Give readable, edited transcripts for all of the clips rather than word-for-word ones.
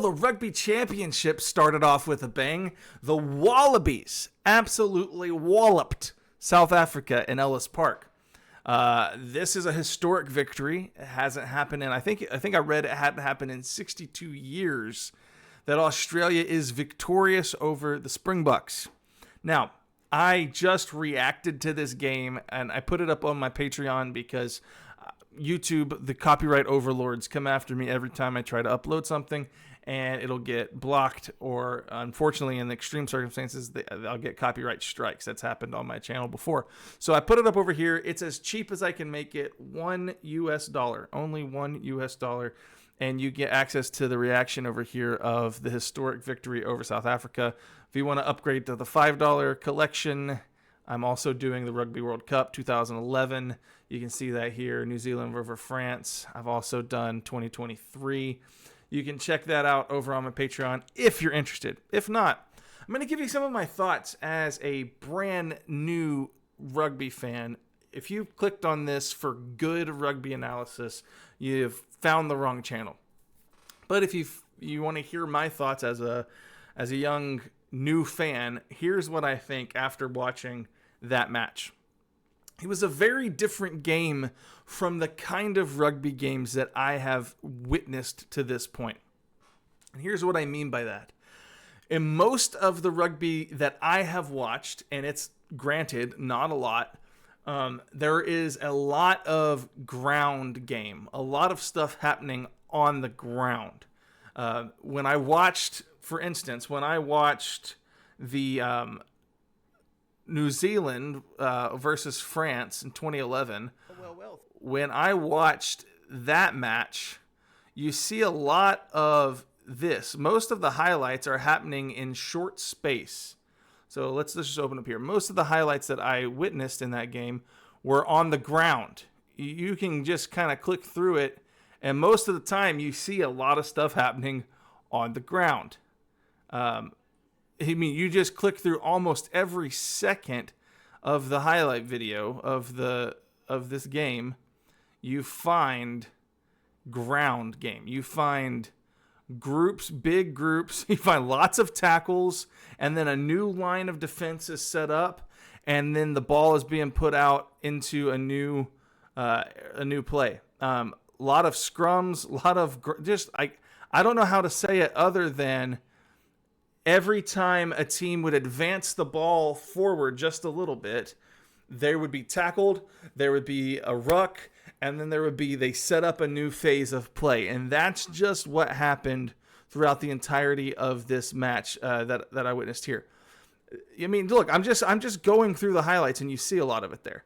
the Rugby Championship started off with a bang. The Wallabies absolutely walloped South Africa in Ellis Park. This is a historic victory. It hasn't happened in, I think I read it hadn't happened in 62 years that Australia is victorious over the Springboks. Now, I just reacted to this game and I put it up on my Patreon because YouTube, the copyright overlords, come after me every time I try to upload something, and it'll get blocked, or unfortunately in the extreme circumstances I'll get copyright strikes. That's happened on my channel before. So I put it up over here. It's as cheap as I can make it, $1 US, only $1 US, and you get access to the reaction over here of the historic victory over South Africa. If you want to upgrade to the $5 collection, I'm also doing the Rugby World Cup 2011. You can see that here, New Zealand over France. I've also done 2023. You can check that out over on my Patreon if you're interested. If not, I'm going to give you some of my thoughts as a brand new rugby fan. If you clicked on this for good rugby analysis, you've found the wrong channel. But if you want to hear my thoughts as a young new fan, here's what I think after watching that match. It was a very different game from the kind of rugby games that I have witnessed to this point. And here's what I mean by that. In most of the rugby that I have watched, and it's granted not a lot, there is a lot of ground game, a lot of stuff happening on the ground. When I watched, for instance, the New Zealand versus France in 2011, when I watched that match, you see a lot of this. Most of the highlights are happening in short space. So let's just open up here. Most of the highlights that I witnessed in that game were on the ground. You can just kind of click through it, and most of the time you see a lot of stuff happening on the ground. You just click through almost every second of the highlight video of this game. You find ground game. You find groups, big groups. You find lots of tackles, and then a new line of defense is set up, and then the ball is being put out into a new play. A lot of scrums, a lot of I don't know how to say it other than every time a team would advance the ball forward just a little bit, there would be tackled, there would be a ruck, and then they set up a new phase of play. And that's just what happened throughout the entirety of this match that I witnessed here. I mean, look, I'm just going through the highlights, and you see a lot of it there.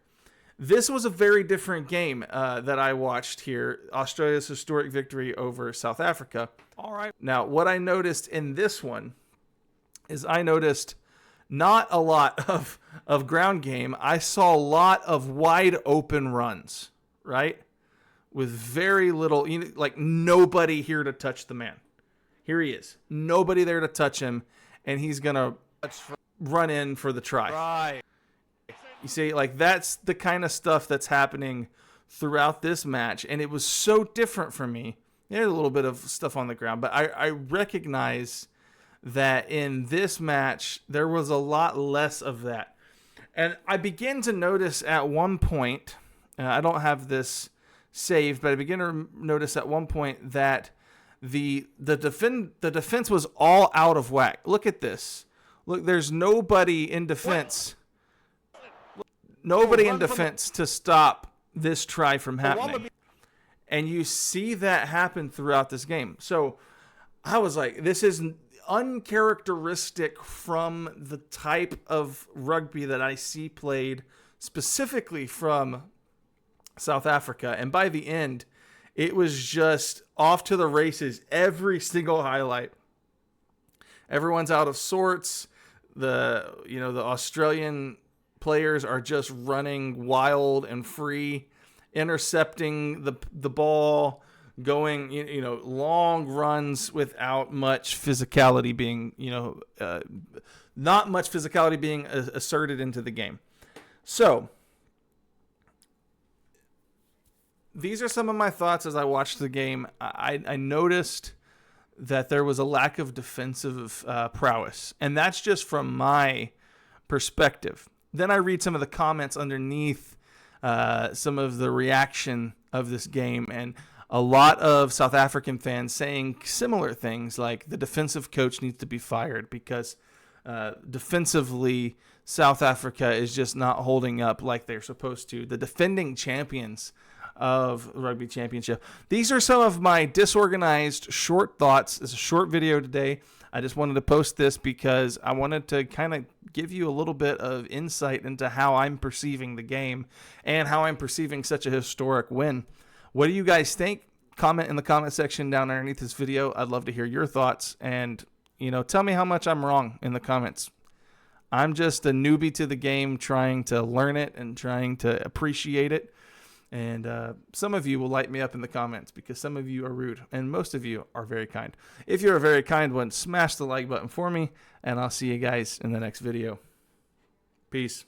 This was a very different game that I watched here, Australia's historic victory over South Africa. All right. Now, what I noticed in this one is I noticed not a lot of ground game. I saw a lot of wide open runs, right? With very little, like nobody here to touch the man. Here he is. Nobody there to touch him, and he's going to run in for the try. Right. You see, like that's the kind of stuff that's happening throughout this match, and it was so different for me. There's a little bit of stuff on the ground, but I recognize that in this match, there was a lot less of that. And I begin to notice at one point, I don't have this saved, but I begin to notice at one point that the defense was all out of whack. Look at this. Look, there's nobody in defense. Nobody in defense to stop this try from happening. And you see that happen throughout this game. So I was like, this is uncharacteristic from the type of rugby that I see played specifically from South Africa. And by the end, it was just off to the races. Every single highlight. Everyone's out of sorts. The Australian players are just running wild and free, intercepting the ball, going, long runs without much physicality being, not much physicality being asserted into the game. So these are some of my thoughts as I watched the game. I noticed that there was a lack of defensive prowess. And that's just from my perspective. Then I read some of the comments underneath some of the reaction of this game, and a lot of South African fans saying similar things like the defensive coach needs to be fired because defensively South Africa is just not holding up like they're supposed to. The defending champions of the Rugby Championship. These are some of my disorganized short thoughts. It's a short video today. I just wanted to post this because I wanted to kind of give you a little bit of insight into how I'm perceiving the game and how I'm perceiving such a historic win. What do you guys think? Comment in the comment section down underneath this video. I'd love to hear your thoughts, and tell me how much I'm wrong in the comments. I'm just a newbie to the game, trying to learn it and trying to appreciate it. And some of you will light me up in the comments because some of you are rude and most of you are very kind. If you're a very kind one, smash the like button for me, and I'll see you guys in the next video. Peace.